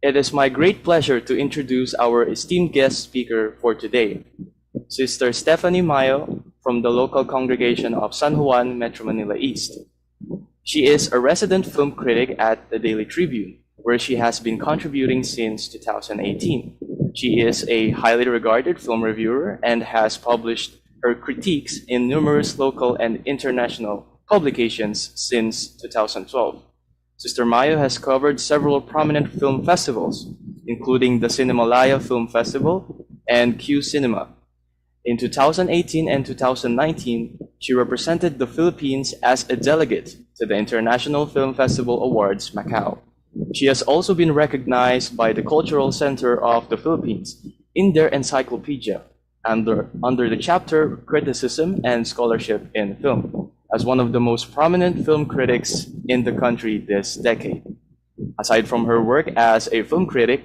It is my great pleasure to introduce our esteemed guest speaker for today, Sister Stephanie Mayo from the local congregation of San Juan, Metro Manila East. She is a resident film critic at the Daily Tribune, where she has been contributing since 2018. She is a highly regarded film reviewer and has published her critiques in numerous local and international publications since 2012. Sister Mayo has covered several prominent film festivals, including the Cinemalaya Film Festival and Q Cinema. In 2018 and 2019, she represented the Philippines as a delegate to the International Film Festival Awards, Macau. She has also been recognized by the Cultural Center of the Philippines in their encyclopedia under the chapter Criticism and Scholarship in Film as one of the most prominent film critics in the country this decade. Aside from her work as a film critic,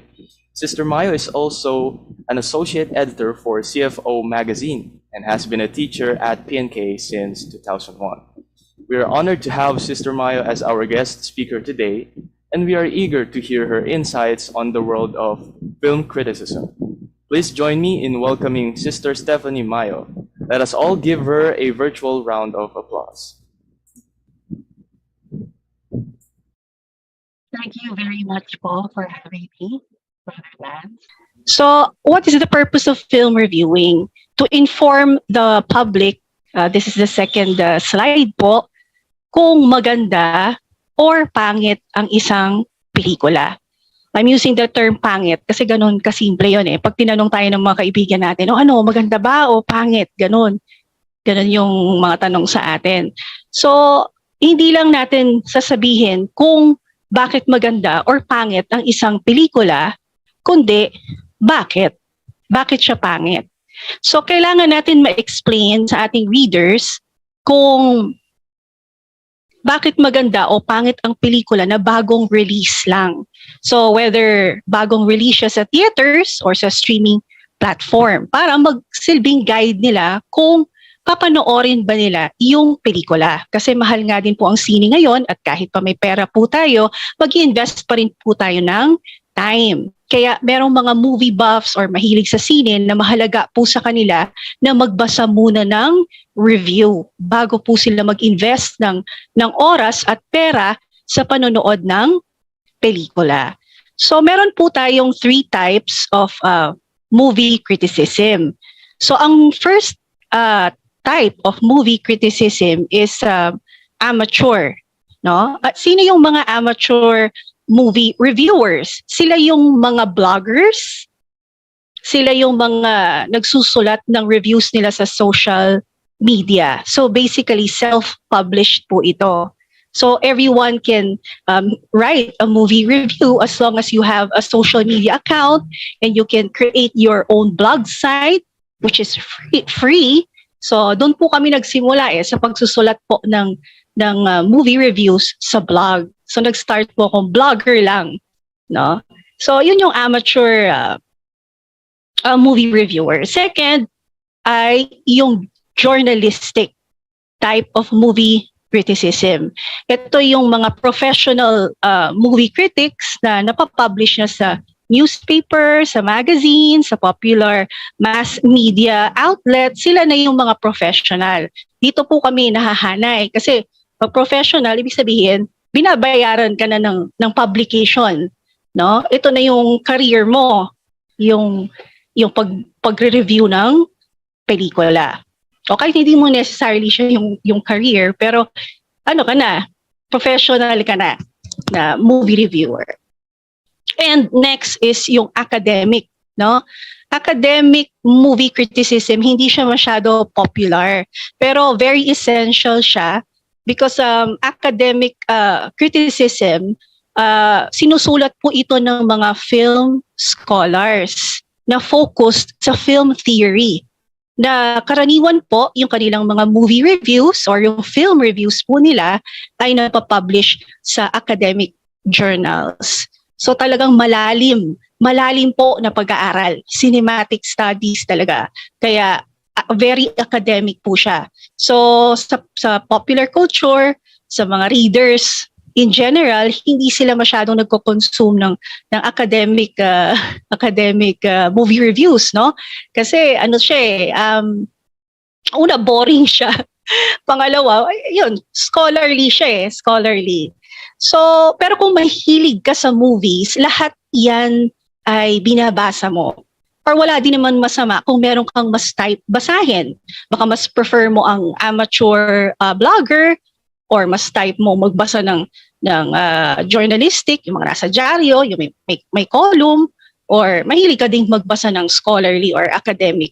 Sister Mayo is also an associate editor for CFO magazine and has been a teacher at PNK since 2001. We are honored to have Sister Mayo as our guest speaker today, and we are eager to hear her insights on the world of film criticism. Please join me in welcoming Sister Stephanie Mayo. Let us all give her a virtual round of applause. Thank you very much, Paul, for having me, Brother Lance. So, what is the purpose of film reviewing? To inform the public, this is the second slide po, kung maganda or pangit ang isang pelikula. I'm using the term pangit kasi ganun kasimple yun eh. Pag tinanong tayo ng mga kaibigan natin, maganda ba o pangit? Ganun. Ganun yung mga tanong sa atin. So, hindi lang natin sasabihin kung bakit maganda or pangit ang isang pelikula, kundi bakit? Bakit siya pangit? So, kailangan natin ma-explain sa ating readers kung bakit maganda o pangit ang pelikula na bagong release lang. So, whether bagong release siya sa theaters or sa streaming platform para magsilbing guide nila kung papanoorin ba nila yung pelikula. Kasi mahal nga din po ang sine ngayon at kahit pa may pera po tayo, mag-invest pa rin po tayo ng time. Kaya merong mga movie buffs or mahilig sa sine na mahalaga po sa kanila na magbasa muna ng review bago po sila mag-invest ng oras at pera sa panonood ng pelikula. So meron po tayong 3 types of movie criticism. So ang first type of movie criticism is amateur, no? At sino yung mga amateur movie reviewers? Sila yung mga bloggers, sila yung mga nagsusulat ng reviews nila sa social media. So basically self-published po ito. So everyone can write a movie review as long as you have a social media account and you can create your own blog site which is free. So doon po kami nagsimula sa pagsusulat po ng movie reviews sa blog. So nag-start po akong blogger lang, no? So yun yung amateur movie reviewer. Second ay yung journalistic type of movie criticism. Ito yung mga professional movie critics na napapublish na sa newspaper, sa magazine, sa popular mass media outlet. Sila na yung mga professional. Dito po kami nahahanay kasi pag professional, ibig sabihin, binabayaran ka na ng publication, no? Ito na yung career mo, yung pagre-review ng pelikula. Okay, hindi mo necessarily siya yung career, pero ano ka na, professional ka na movie reviewer. And next is yung academic, no? Academic movie criticism, hindi siya masyado popular, pero very essential siya because academic criticism, sinusulat po ito ng mga film scholars na focused sa film theory. Na karaniwan po yung kanilang mga movie reviews or yung film reviews po nila ay napapublish sa academic journals. So talagang malalim po na pag-aaral, cinematic studies talaga. Kaya very academic po siya. So sa popular culture, sa mga readers, in general, hindi sila masyadong nagko-consume ng academic movie reviews, no? Kasi ano siya una, boring siya. Pangalawa, yun, scholarly siya scholarly. So, pero kung mahilig ka sa movies, lahat yan ay binabasa mo. Or wala din naman masama kung meron kang mas type basahin. Baka mas prefer mo ang amateur blogger or mas type mo magbasa ng journalistic, yung mga nasa dyaryo, yung may column, or mahilig ka ding magbasa ng scholarly or academic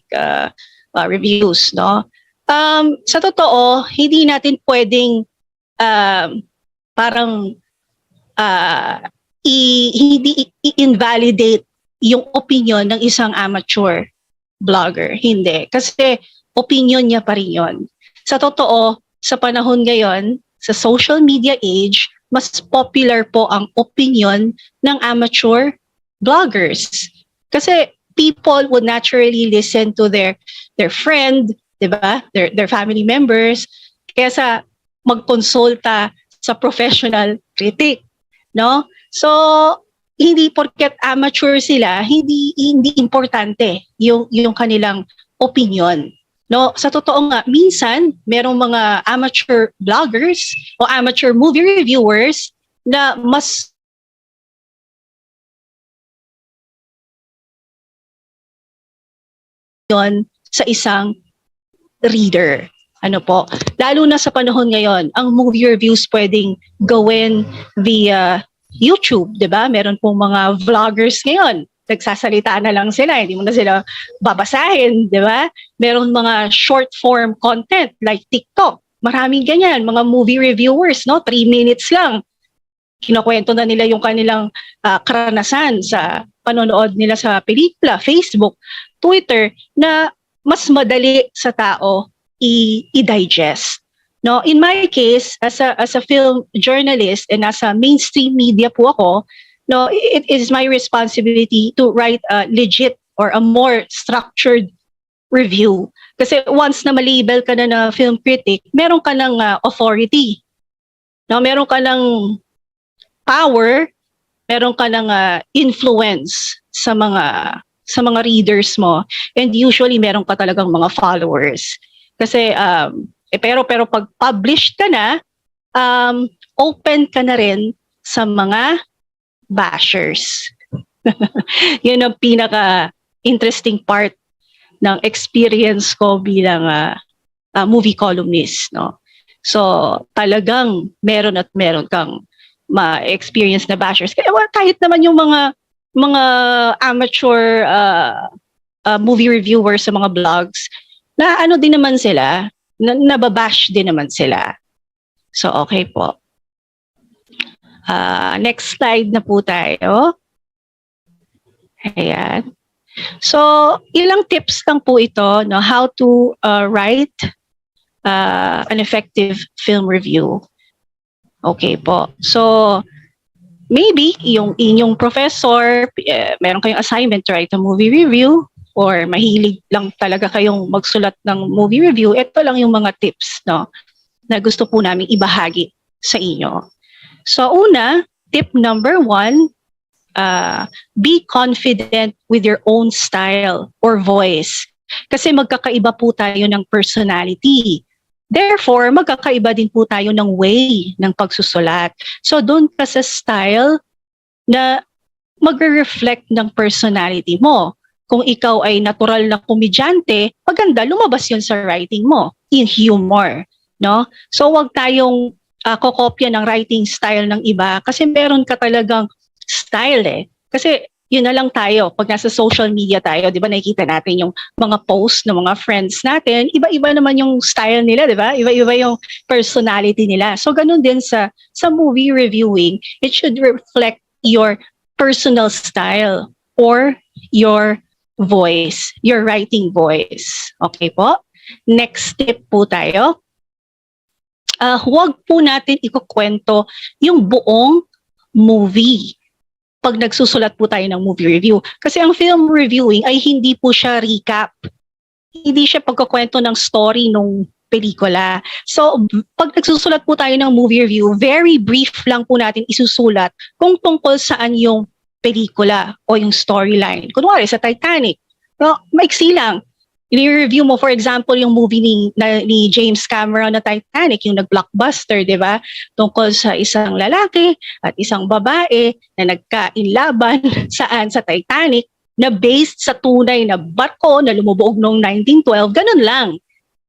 reviews, no? Sa totoo, hindi natin pwedeng parang hindi i-invalidate yung opinion ng isang amateur blogger. Hindi. Kasi opinion niya pa rin yun. Sa totoo, sa panahon ngayon, sa social media age, mas popular po ang opinion ng amateur bloggers. Kasi people would naturally listen to their friend, 'di ba? Their family members kaysa magkonsulta sa professional critic, no? So hindi porket amateur sila, hindi importante yung kanilang opinion. No, sa totoo nga, minsan merong mga amateur bloggers o amateur movie reviewers na mas yon sa isang reader. Ano po? Lalo na sa panahon ngayon, ang movie reviews pwedeng gawin via YouTube, 'di ba? Meron pong mga vloggers ngayon. Nagsasalita na lang sila, hindi mo na sila babasahin, 'di ba? Meron mga short form content like TikTok. Maraming ganyan, mga movie reviewers, no? 3 minutes lang. Kinukwento na nila yung kanilang karanasan sa panonood nila sa pelikula, Facebook, Twitter, na mas madali sa tao i-digest. No, in my case, as a film journalist and as a mainstream media po ako, no, it is my responsibility to write a legit or a more structured review. Kasi once na malabel ka na film critic, meron ka ng authority. No, meron ka ng power, meron ka ng influence sa mga readers mo, and usually meron ka talagang mga followers. Kasi pero pag published ka na, open ka na rin sa mga bashers. Yun ang pinaka interesting part ng experience ko bilang movie columnist, no. So talagang meron kang ma-experience na bashers. Kaya kahit naman yung mga amateur movie reviewers sa mga blogs, na ano din naman sila, nababash din naman sila. So, okay po. Next slide na po tayo. Ayan. So, ilang tips lang po ito, no, how to write an effective film review. Okay po. So, maybe yung inyong professor, meron kayong assignment to write a movie review, or mahilig lang talaga kayong magsulat ng movie review, ito lang yung mga tips, no, na gusto po namin ibahagi sa inyo. So una, tip number 1, be confident with your own style or voice. Kasi magkakaiba po tayo ng personality. Therefore, magkakaiba din po tayo ng way ng pagsusulat. So doon ka sa style na magre-reflect ng personality mo. Kung ikaw ay natural na komedyante, maganda, lumabas yun sa writing mo, in humor, no? So wag tayong kokopya ng writing style ng iba kasi meron ka talagang style Kasi yun na lang tayo, pag nasa social media tayo, di ba, nakikita natin yung mga post ng mga friends natin, iba-iba naman yung style nila, di ba? Iba-iba yung personality nila. So ganun din sa movie reviewing, it should reflect your personal style or your voice, your writing voice. Okay po? Next tip po tayo. Huwag po natin ikukwento yung buong movie pag nagsusulat po tayo ng movie review. Kasi ang film reviewing ay hindi po siya recap. Hindi siya pagkukwento ng story nung pelikula. So, pag nagsusulat po tayo ng movie review, very brief lang po natin isusulat kung tungkol saan yung pelikula o yung storyline. Kunwari, sa Titanic, no, maiksi lang. I-review mo, for example, yung movie ni James Cameron na Titanic, yung nag-blockbuster, di ba? Tungkol sa isang lalaki at isang babae na nagkainlaban saan sa Titanic na based sa tunay na barko na lumubog noong 1912, ganun lang.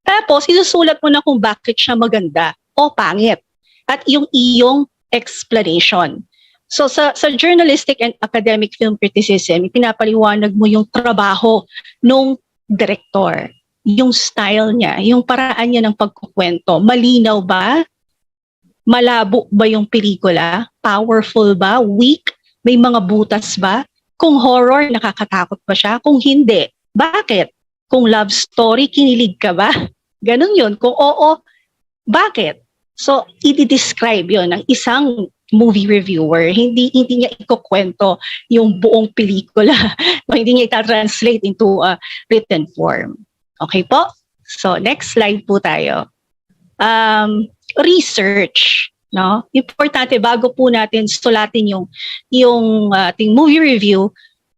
Tapos, isusulat mo na kung bakit siya maganda o pangit. At yung iyong explanation. So, sa journalistic and academic film criticism, pinapaliwanag mo yung trabaho nung director, yung style niya, yung paraan niya ng pagkukwento. Malinaw ba? Malabo ba yung pelikula? Powerful ba? Weak? May mga butas ba? Kung horror, nakakatakot ba siya? Kung hindi, bakit? Kung love story, kinilig ka ba? Ganun yun. Kung oo, bakit? So, i-describe yun ng isang movie reviewer. Hindi niya ikukwento yung buong pelikula. Hindi niya ita-translate into a written form. Okay po? So, next slide po tayo. Research. No? Importante, bago po natin sulatin yung ating movie review,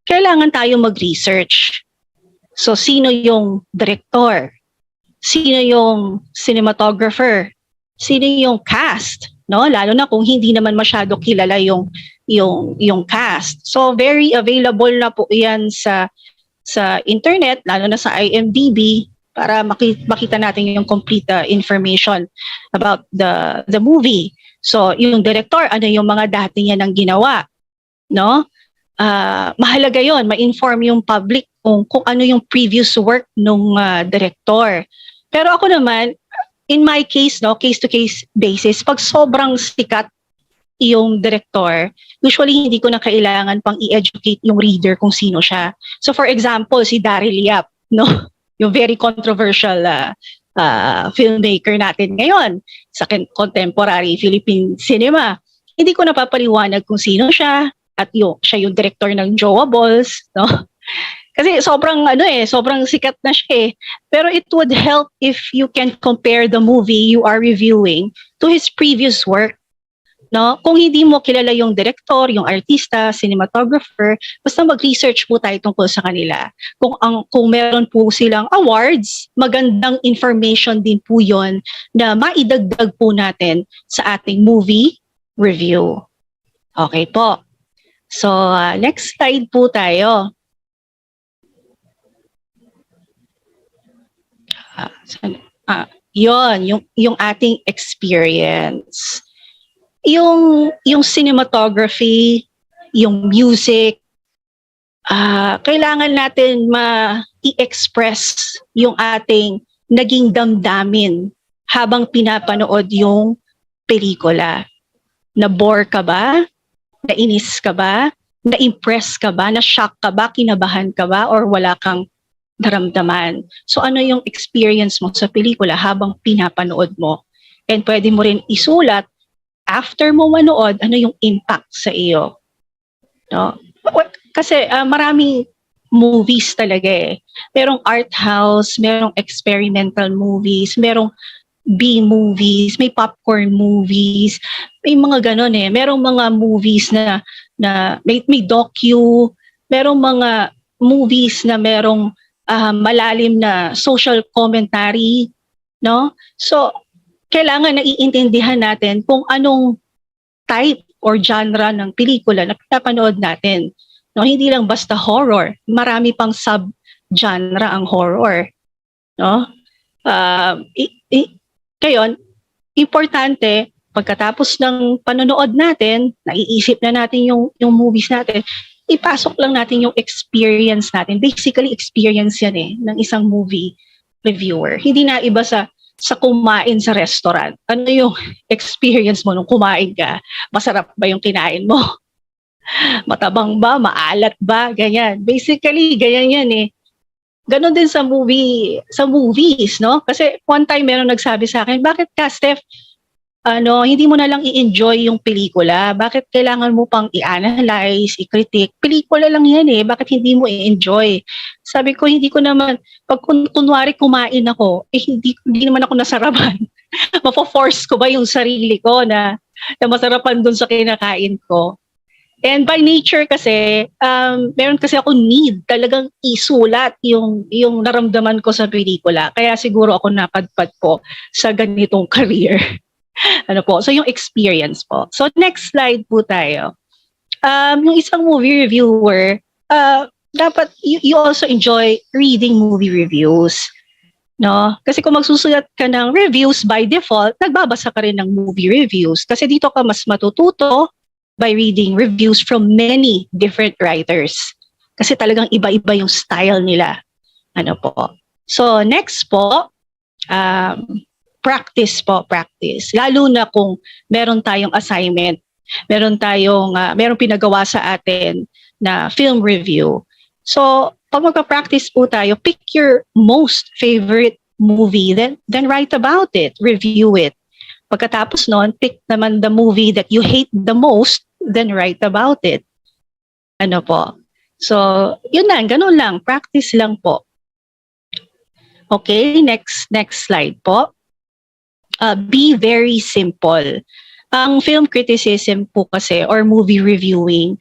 kailangan tayo mag-research. So, sino yung director? Sino yung cinematographer? Sino yung cast? No, lalo na kung hindi naman masyado kilala yung cast. So very available na po 'yan sa internet, lalo na sa IMDb, para makita natin yung complete information about the movie. So yung director, ano yung mga dati niya nang ginawa, no? Mahalaga 'yon, ma-inform yung public kung ano yung previous work nung director. Pero ako naman, in my case, no, case-to-case basis, pag sobrang sikat yung director, usually hindi ko na kailangan pang i-educate yung reader kung sino siya. So for example, si Daryl Yap, no, yung very controversial filmmaker natin ngayon sa contemporary Philippine cinema. Hindi ko napapaliwanag kung sino siya at siya yung director ng Jowa Balls, no? Kasi sobrang sikat na siya eh. Pero it would help if you can compare the movie you are reviewing to his previous work. No? Kung hindi mo kilala yung director, yung artista, cinematographer, basta mag-research po tayo tungkol sa kanila. Kung meron po silang awards, magandang information din po yon na maidagdag po natin sa ating movie review. Okay po. So, next slide po tayo. Yung ating experience. Yung cinematography, yung music, kailangan natin i-express yung ating naging damdamin habang pinapanood yung pelikula. Na-bore ka ba? Nainis ka ba? Na-impress ka ba? Na-shock ka ba? Kinabahan ka ba? Or wala kang naramdaman? So ano yung experience mo sa pelikula habang pinapanood mo? And pwede mo rin isulat after mo manood, ano yung impact sa iyo? No? Kasi maraming movies talaga eh. Merong art house, merong experimental movies, merong B-movies, may popcorn movies, may mga ganon eh. Merong mga movies na may docu, merong mga movies na merong malalim na social commentary, no? So, kailangan naiintindihan natin kung anong type or genre ng pelikula na pinapanood natin. No, hindi lang basta horror, marami pang sub-genre ang horror, no? Kayon, importante pagkatapos ng panonood natin, naiisip na natin yung movies natin, ipasok lang natin yung experience natin. Basically, experience yan eh, ng isang movie reviewer. Hindi na iba sa kumain sa restaurant. Ano yung experience mo nung kumain ka? Masarap ba yung kinain mo? Matabang ba? Maalat ba? Ganyan. Basically, ganyan yan eh. Ganon din sa movies, no? Kasi one time meron nagsabi sa akin, bakit ka, Steph, hindi mo na lang i-enjoy yung pelikula. Bakit kailangan mo pang i-analyze, i-critique? Pelikula lang yan eh. Bakit hindi mo i-enjoy? Sabi ko, hindi ko naman, pag kunwari kumain ako, hindi naman ako nasarapan. Mapo-force ko ba yung sarili ko na masarapan dun sa kinakain ko? And by nature kasi, meron kasi ako need talagang isulat yung naramdaman ko sa pelikula. Kaya siguro ako napadpad po sa ganitong career. So yung experience po. So next slide po tayo. Yung isang movie reviewer, dapat you also enjoy reading movie reviews. No? Kasi kung magsusulat ka ng reviews by default, nagbabasa ka rin ng movie reviews. Kasi dito ka mas matututo by reading reviews from many different writers. Kasi talagang iba-iba yung style nila. So next po, practice po, practice. Lalo na kung meron tayong assignment, meron pinagawa sa atin na film review. So, pag magpa-practice po tayo, pick your most favorite movie, then write about it, review it. Pagkatapos noon, pick naman the movie that you hate the most, then write about it. So, yun lang, ganun lang, practice lang po. Okay, next slide po. Be very simple. Ang film criticism po kasi or movie reviewing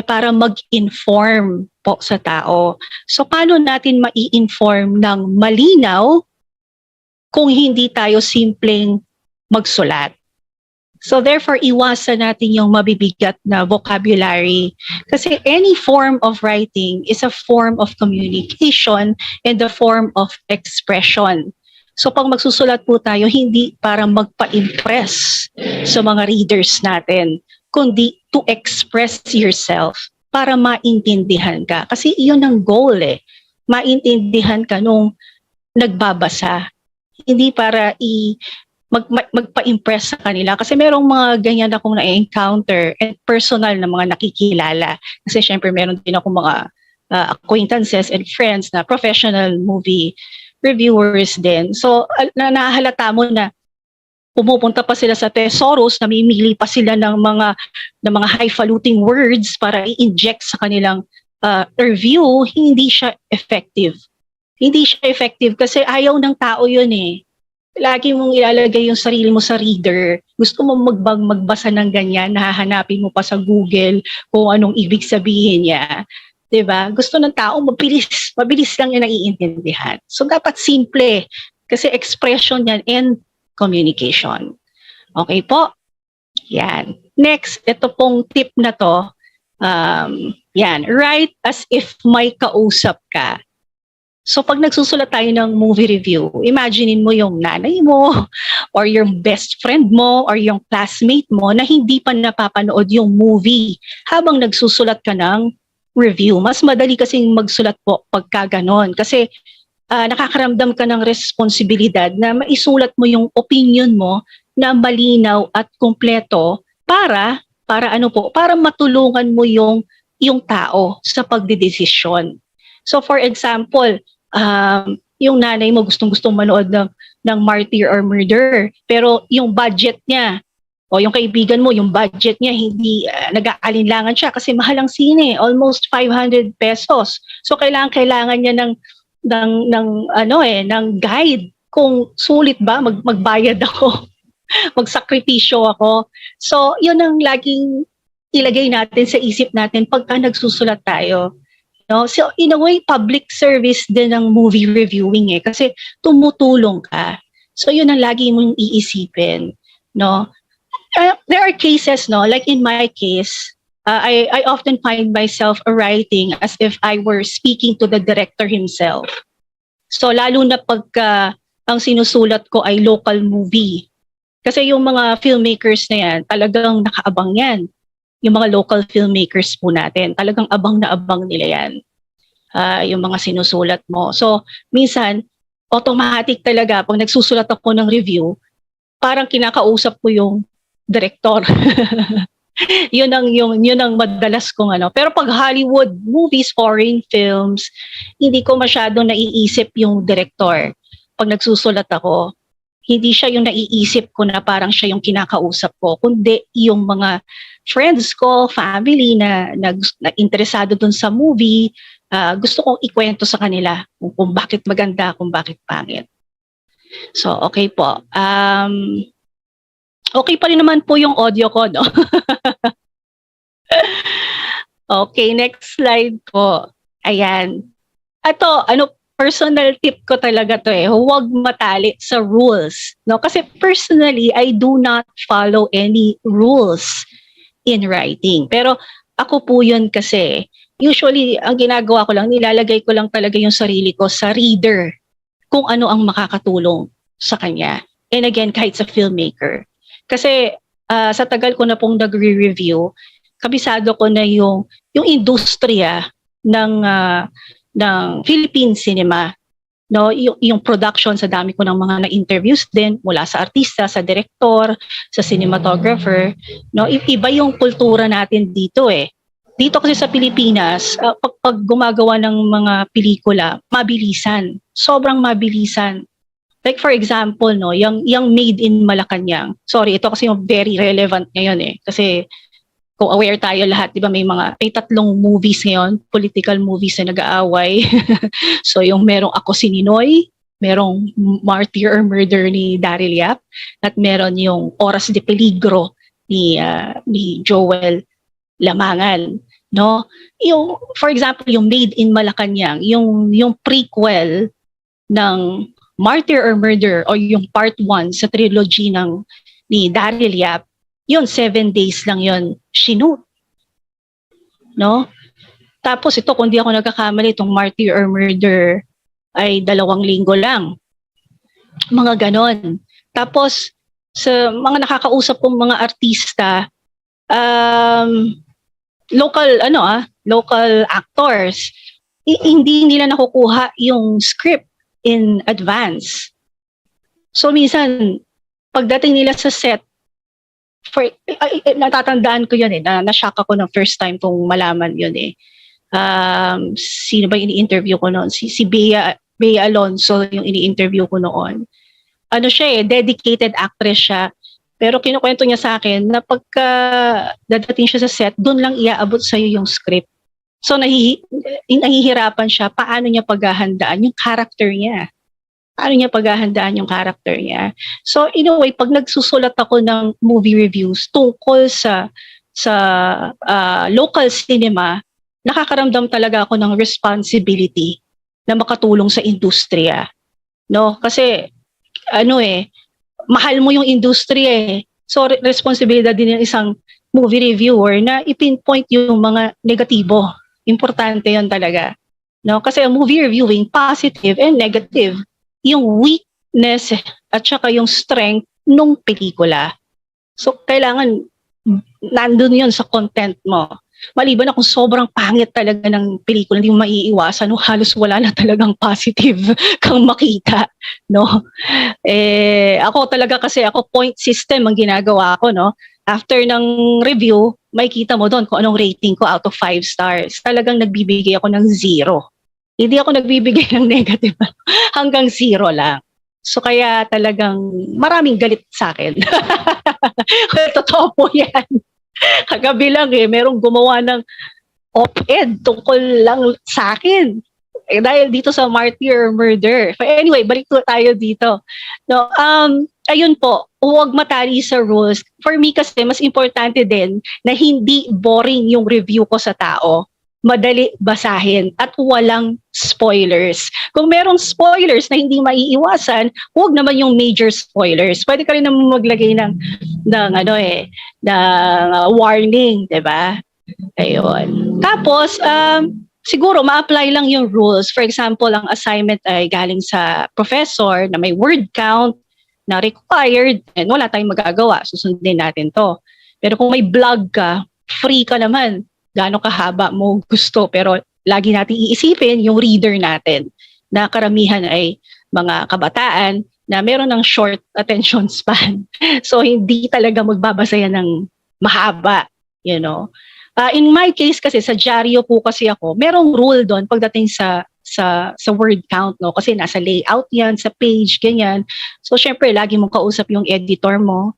para mag-inform po sa tao. So paano natin mai-inform ng malinaw kung hindi tayo simpleng magsulat? So therefore, iwasan natin yung mabibigat na vocabulary kasi any form of writing is a form of communication and a form of expression. So pag magsusulat po tayo, hindi para magpa-impress sa mga readers natin, kundi to express yourself para maintindihan ka. Kasi iyon ang goal maintindihan ka nung nagbabasa. Hindi para magpa-impress sa kanila. Kasi merong mga ganyan akong na-encounter and personal na mga nakikilala. Kasi syempre meron din akong mga acquaintances and friends na professional movie reviewers din. So, nahalata mo na pumupunta pa sila sa thesaurus, namimili pa sila ng mga highfalutin words para i-inject sa kanilang review, hindi siya effective. Hindi siya effective kasi ayaw ng tao yun eh. Lagi mong ilalagay yung sarili mo sa reader. Gusto mo magbasa ng ganyan, nahahanapin mo pa sa Google kung anong ibig sabihin niya. Diba? Gusto ng tao, mabilis lang yung naiintindihan. So, dapat simple. Kasi expression yan and communication. Okay po? Yan. Next, ito pong tip na to. Yan. Write as if may kausap ka. So, pag nagsusulat tayo ng movie review, imaginein mo yung nanay mo, or yung best friend mo, or yung classmate mo na hindi pa napapanood yung movie habang nagsusulat ka ng review. Mas madali kasing magsulat po pagka ganon. Kasi nakakaramdam ka ng responsibilidad na maisulat mo yung opinion mo na malinaw at kumpleto para matulungan mo yung tao sa pagdedesisyon. So for example, yung nanay mo gustong-gustong manood ng Martyr or Murder, pero yung budget niya o yung kaibigan mo, yung budget niya, hindi nag-aalinlangan siya kasi mahal ang sine, almost 500 pesos. So kailangan niya ng guide kung sulit ba magbayad ako, magsakripisyo ako. So yun ang laging ilagay natin sa isip natin pagka nagsusulat tayo. No? So in a way, public service din ng movie reviewing kasi tumutulong ka. So yun ang lagi mong iisipin, no? There are cases, like in my case, I often find myself writing as if I were speaking to the director himself. So lalo na pagka ang sinusulat ko ay local movie. Kasi yung mga filmmakers na yan, talagang nakaabang yan. Yung mga local filmmakers po natin, talagang abang na abang nila yan. Yung mga sinusulat mo. So minsan, automatic talaga, pag nagsusulat ako ng review, parang kinakausap ko yung director. yun ang madalas kong Pero pag Hollywood movies, foreign films, hindi ko masyadong naiisip yung director pag nagsusulat ako. Hindi siya yung naiisip ko na parang siya yung kinakausap ko, kundi yung mga friends ko, family na interesado dun sa movie, gusto kong ikwento sa kanila kung bakit maganda, kung bakit pangit. So, okay po. Okay pa rin naman po yung audio ko, no? Okay, next slide po. Ayan. Ito, personal tip ko talaga to huwag matali sa rules. No? Kasi personally, I do not follow any rules in writing. Pero ako po yun kasi, usually, ang ginagawa ko lang, nilalagay ko lang talaga yung sarili ko sa reader kung ano ang makakatulong sa kanya. And again, kahit sa filmmaker. Kasi sa tagal ko na pong nagre-review, kabisado ko na yung industriya ng Philippine cinema, no, yung production, sa dami ko ng mga na-interviews din mula sa artista, sa director, sa cinematographer, no, iba yung kultura natin dito Dito kasi sa Pilipinas, pag gumagawa ng mga pelikula, mabilisan, sobrang mabilisan. Like for example, no, yung Made in Malacanang. Sorry, ito kasi yung very relevant ngayon kasi kung aware tayo lahat, 'di ba, may 3 movies ngayon, political movies na nag-aaway. So yung merong Ako si Ninoy, merong Martyr or Murder ni Daryl Yap, at meron yung Oras de Peligro ni Joel Lamangan, no? Yung for example, yung Made in Malacanang, yung prequel ng Martyr or Murder o yung part 1 sa trilogy ni Daryl Yap, yun 7 days lang yun shoot, no? Tapos ito, kung di ako nagkakamali, itong Martyr or Murder ay 2 linggo lang, mga ganon. Tapos sa mga nakakausap kong mga artista, local actors, hindi nila nakukuha yung script in advance. So minsan, pagdating nila sa set, natatandaan ko yun na-shock ako ng first time kung malaman yun sino ba yung ini-interview ko noon? Si Bea Alonso yung ini-interview ko noon. Ano siya dedicated actress siya. Pero kinukwento niya sa akin na pagka dadating siya sa set, doon lang iaabot sa'yo yung script. So nahihirapan siya paano niya paghahandaan yung character niya. So in a way, pag nagsusulat ako ng movie reviews tungkol sa local cinema, nakakaramdam talaga ako ng responsibility na makatulong sa industriya. No? Kasi mahal mo yung industriya So responsibilidad din ng isang movie reviewer na ipinpoint yung mga negatibo. Importante 'yon talaga. No? Kasi ang movie reviewing, positive and negative, yung weakness at saka yung strength nung pelikula. So kailangan nandun 'yon sa content mo. Maliban na kung sobrang pangit talaga ng pelikula, hindi mo maiiwasan, halos wala na talagang positive kang makita, no? Ako talaga kasi point system ang ginagawa ko, no? After ng review, makikita mo doon kung anong rating ko out of 5 stars. Talagang nagbibigay ako ng 0. Hindi ako nagbibigay ng negative. Hanggang 0 lang. So kaya talagang maraming galit sa akin. Totoo po yan. Kagabi lang merong gumawa ng op-ed tungkol lang sa akin. Dahil dito sa Martyr or Murder. But anyway, balik tayo dito. No, ayun po, huwag matali sa rules. For me kasi, mas importante din na hindi boring yung review ko sa tao. Madali basahin at walang spoilers. Kung merong spoilers na hindi maiiwasan, huwag naman yung major spoilers. Pwede ka rin naman maglagay ng warning, 'di ba? Ayun. Tapos siguro ma-apply lang yung rules. For example, ang assignment ay galing sa professor na may word count na required, and wala tayong magagawa, susundin natin to. Pero kung may blog ka, free ka naman, gaano kahaba mo gusto, pero lagi natin iisipin yung reader natin na karamihan ay mga kabataan na meron ng short attention span. So hindi talaga magbabasa yan ng mahaba, In my case kasi, sa dyaryo po kasi ako, merong rule doon pagdating sa sa word count, no? Kasi nasa layout yan, sa page, ganyan. So, syempre, lagi mong kausap yung editor mo.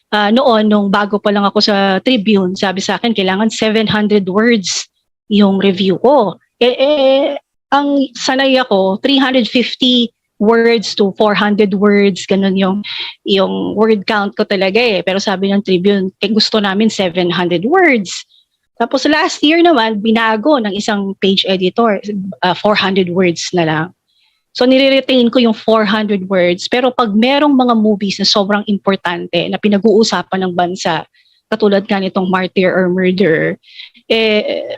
Noon, nung bago pa lang ako sa Tribune, sabi sa akin, kailangan 700 words yung review ko. Ang sanay ako, 350 words to 400 words, ganun yung word count ko talaga eh. Pero sabi ng Tribune, gusto namin 700 words. Tapos last year naman, binago ng isang page editor, 400 words na lang. So nire-retain ko yung 400 words, pero pag merong mga movies na sobrang importante na pinag-uusapan ng bansa, katulad nga nitong Martyr or Murder,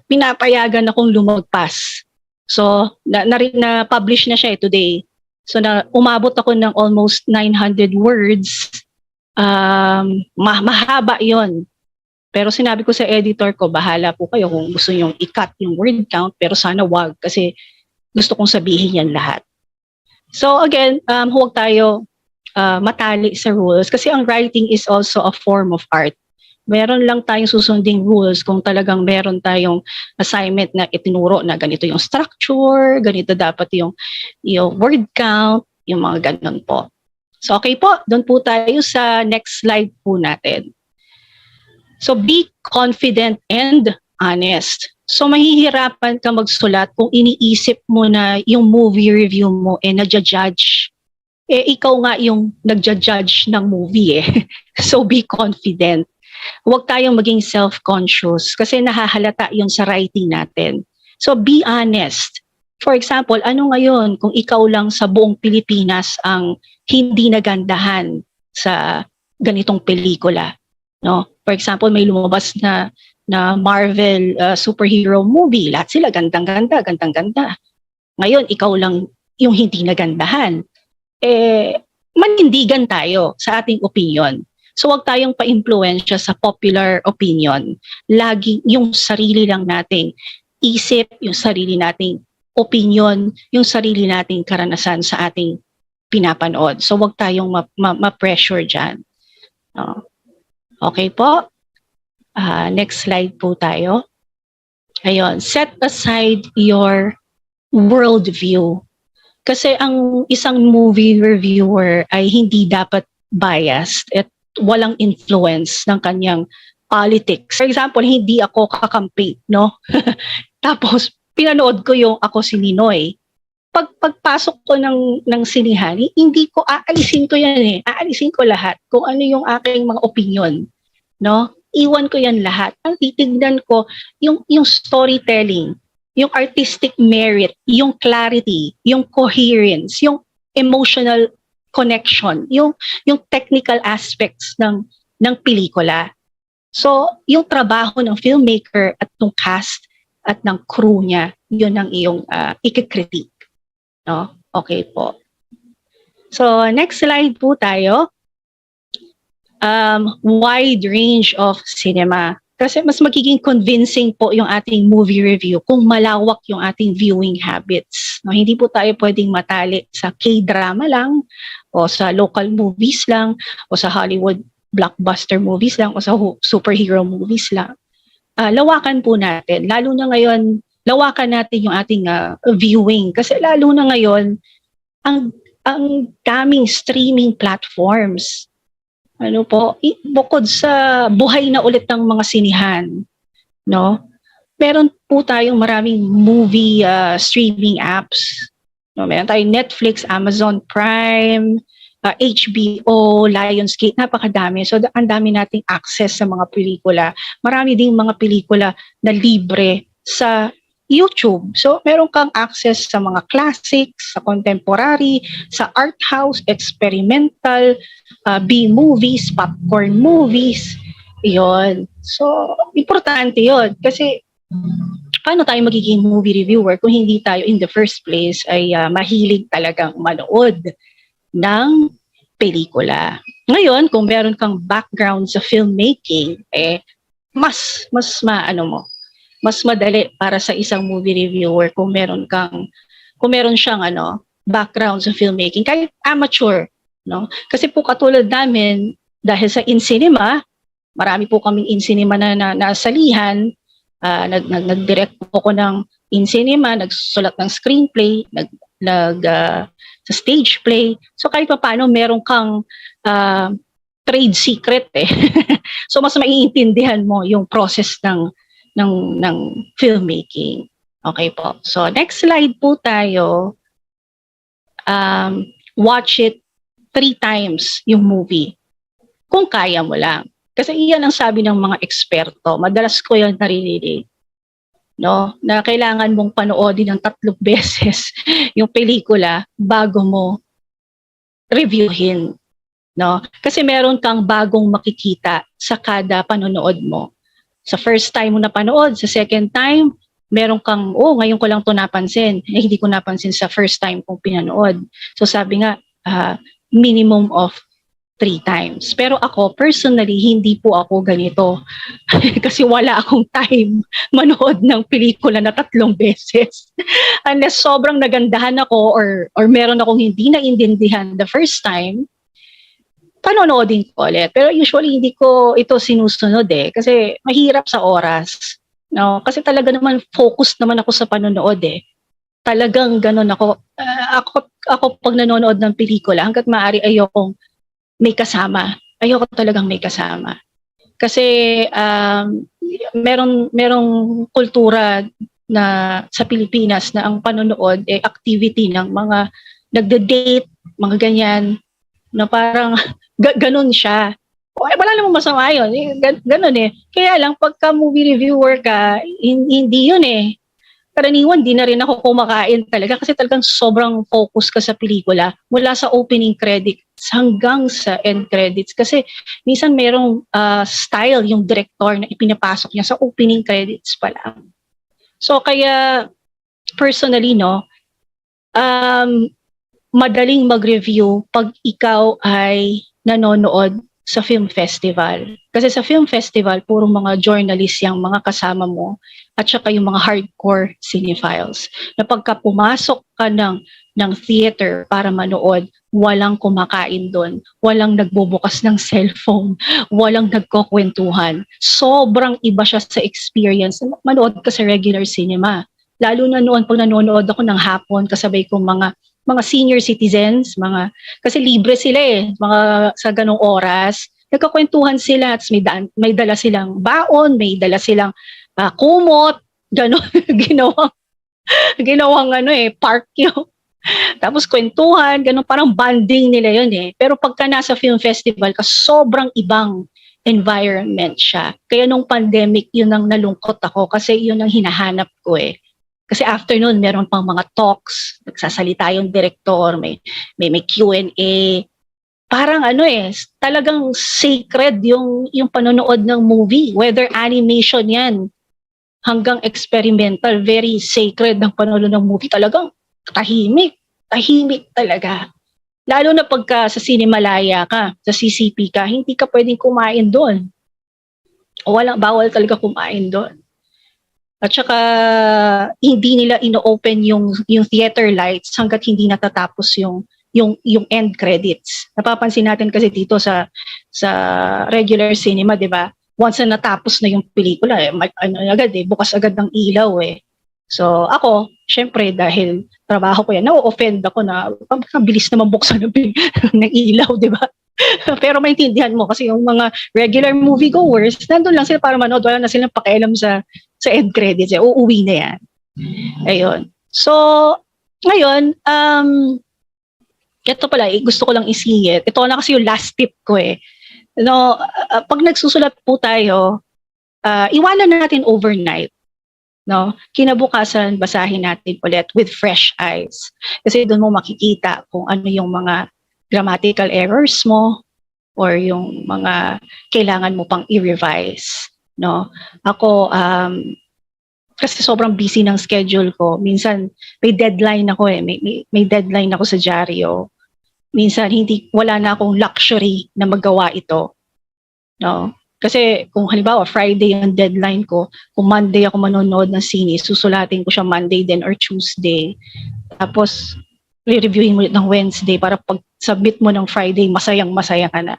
pinapayagan akong lumagpas. So na-publish na siya today. So umabot ako ng almost 900 words. Mahaba 'yon. Pero sinabi ko sa editor ko, bahala po kayo kung gusto nyong i-cut yung word count, pero sana wag kasi gusto kong sabihin yan lahat. So again, huwag tayo matali sa rules kasi ang writing is also a form of art. Meron lang tayong susunding rules kung talagang meron tayong assignment na itinuro na ganito yung structure, ganito dapat yung word count, yung mga ganun po. So okay po, doon po tayo sa next slide po natin. So be confident and honest. So mahihirapan ka magsulat kung iniisip mo na yung movie review mo nadja-judge. Ikaw nga yung nagja-judge ng movie eh. So be confident. Huwag tayong maging self-conscious kasi nahahalata yun sa writing natin. So be honest. For example, ano ngayon kung ikaw lang sa buong Pilipinas ang hindi nagandahan sa ganitong pelikula? No? For example, may lumabas na Marvel superhero movie. Lahat sila gandang-ganda, gandang-ganda. Ngayon, ikaw lang yung hindi nagandahan. Manindigan tayo sa ating opinion. So, wag tayong pa-impluwensya sa popular opinion. Lagi yung sarili lang nating isip, yung sarili nating opinion, yung sarili nating karanasan sa ating pinapanood. So, wag tayong ma-pressure dyan. No? Okay po. Next slide po tayo. Ayun, set aside your worldview. Kasi ang isang movie reviewer ay hindi dapat biased at walang influence ng kanyang politics. For example, hindi ako kakampi, no? Tapos, pinanood ko yung Ako si Ninoy. Pagpasok ko ng sinihan, hindi ko aalisin ko yan eh. Aalisin ko lahat kung ano yung aking mga opinion, no? Iwan ko yan lahat. Ang titignan ko yung storytelling, yung artistic merit, yung clarity, yung coherence, yung emotional connection, yung technical aspects ng pelikula. So, yung trabaho ng filmmaker at ng cast at ng crew niya, yun ang iyong ikikritik. No? Okay po. So, next slide po tayo. Wide range of cinema. Kasi mas magiging convincing po yung ating movie review kung malawak yung ating viewing habits. No, hindi po tayo pwedeng matali sa K-drama lang o sa local movies lang o sa Hollywood blockbuster movies lang o sa superhero movies lang. Lawakan po natin. Lalo na ngayon, lawakan natin yung ating viewing. Kasi lalo na ngayon, ang daming streaming platforms. Ano po, bukod sa buhay na ulit ng mga sinihan, no? Meron po tayong maraming movie streaming apps. No, meron tayong Netflix, Amazon Prime, HBO, Lionsgate, napakadami. So ang dami nating access sa mga pelikula. Marami ding mga pelikula na libre sa YouTube. So meron kang access sa mga classics, sa contemporary, sa art house, experimental, B-movies, popcorn movies. Iyon. So, importante yun. Kasi, paano tayo magiging movie reviewer kung hindi tayo in the first place ay mahilig talagang manood ng pelikula. Ngayon, kung meron kang background sa filmmaking, mas madali para sa isang movie reviewer kung meron siyang background sa filmmaking, kahit amateur. No? Kasi po katulad namin, dahil sa in-cinema, marami po kaming in-cinema na nasalihan, nag-direct po ako ng in cinema, nagsusulat ng screenplay, sa stage play. So kahit pa paano, meron kang trade secret eh. So mas maiintindihan mo yung process ng filmmaking. Okay po. So next slide po tayo. Watch it 3 times yung movie. Kung kaya mo lang. Kasi iyan ang sabi ng mga eksperto. Madalas ko yan naririnig. No? Na kailangan mong panoodin ng 3 beses yung pelikula bago mo reviewin. No? Kasi meron kang bagong makikita sa kada panonood mo. Sa first time mo napanood, sa second time, meron kang, ngayon ko lang to napansin. Hindi ko napansin sa first time kong pinanood. So sabi nga, minimum of 3 times. Pero ako, personally, hindi po ako ganito. Kasi wala akong time manood ng pelikula na 3 beses. Unless sobrang nagandahan ako or meron akong hindi naintindihan the first time, panonoodin ko ulit. Pero usually, hindi ko ito sinusunod kasi mahirap sa oras. No? Kasi talaga naman, focused naman ako sa panonood Talagang ganun ako. Ako pag nanonood ng pelikula, hanggat maaari ayokong may kasama. Ayoko talagang may kasama. Kasi merong kultura na sa Pilipinas na ang panonood activity ng mga nagde-date, mga ganyan, na parang ganun siya. Wala namang masama yun. Ganun Kaya lang, pagka movie reviewer ka, hindi yun Karaniwan, di na rin ako kumakain talaga kasi talagang sobrang focus ka sa pelikula mula sa opening credits hanggang sa end credits. Kasi minsan merong style yung director na ipinapasok niya sa opening credits pa lang. So kaya personally, madaling mag-review pag ikaw ay nanonood sa film festival. Kasi sa film festival, puro mga journalist yung mga kasama mo at saka yung mga hardcore cinephiles. Na pagka pumasok ka ng theater para manood, walang kumakain doon, walang nagbubukas ng cellphone, walang nagkukwentuhan. Sobrang iba siya sa experience na manood ka sa regular cinema. Lalo na noon pag nanonood ako ng hapon, kasabay kong mga senior citizens, kasi libre sila mga sa ganong oras, nagkakwentuhan sila at may dala silang baon, may dala silang kumot, ganon, ginawang park yun. Tapos kwentuhan, ganon, parang bonding nila yun Pero pagka nasa film festival ka, sobrang ibang environment siya. Kaya nung pandemic, yun ang nalungkot ako kasi yun ang hinahanap ko Kasi afternoon, meron pang mga talks, nagsasalita yung director, may Q&A. Parang talagang sacred yung panonood ng movie, whether animation yan, hanggang experimental, very sacred ng panonood ng movie. Talagang tahimik talaga. Lalo na pagka sa Cinemalaya ka, sa CCP ka, hindi ka pwedeng kumain doon. Bawal talaga kumain doon. At saka hindi nila ino-open yung theater lights hangga't hindi natatapos yung end credits. Napapansin natin kasi dito sa regular cinema, 'di ba? Once na natapos na yung pelikula, agad bukas agad ng ilaw So ako, syempre dahil trabaho ko yan, na-offend ako na bilis naman buksan ng ilaw, 'di ba? Pero maintindihan mo kasi yung mga regular moviegoers, nandun lang sila para manood, wala na silang pakialam sa end credits uuwi na yan. Ayun. So, ngayon, ito pala, gusto ko lang isingit. Ito na kasi yung last tip ko pag nagsusulat po tayo, iwanan natin overnight. Kinabukasan, basahin natin ulit with fresh eyes. Kasi doon mo makikita kung ano yung mga grammatical errors mo or yung mga kailangan mo pang i-revise. Ako, kasi sobrang busy ng schedule ko. Minsan, may deadline ako may deadline ako sa dyaryo. Minsan, wala na akong luxury na magawa ito. Kasi kung halimbawa, Friday yung deadline ko, kung Monday ako manonood ng sine, susulatin ko siya Monday din or Tuesday. Tapos, re-reviewin mo ng Wednesday para pag-submit mo ng Friday, masayang-masaya ka na.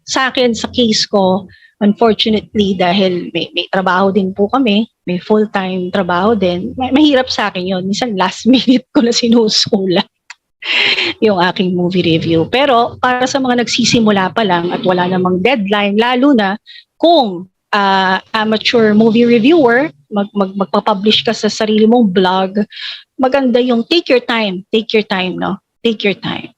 Sa akin, sa case ko, Unfortunately, dahil may trabaho din po kami, may full-time trabaho din, mahirap sa akin yun. Minsan last minute ko na sinusulat yung aking movie review. Pero para sa mga nagsisimula pa lang at wala namang deadline, lalo na kung amateur movie reviewer, magpapublish ka sa sarili mong blog, maganda yung take your time, no? Take your time.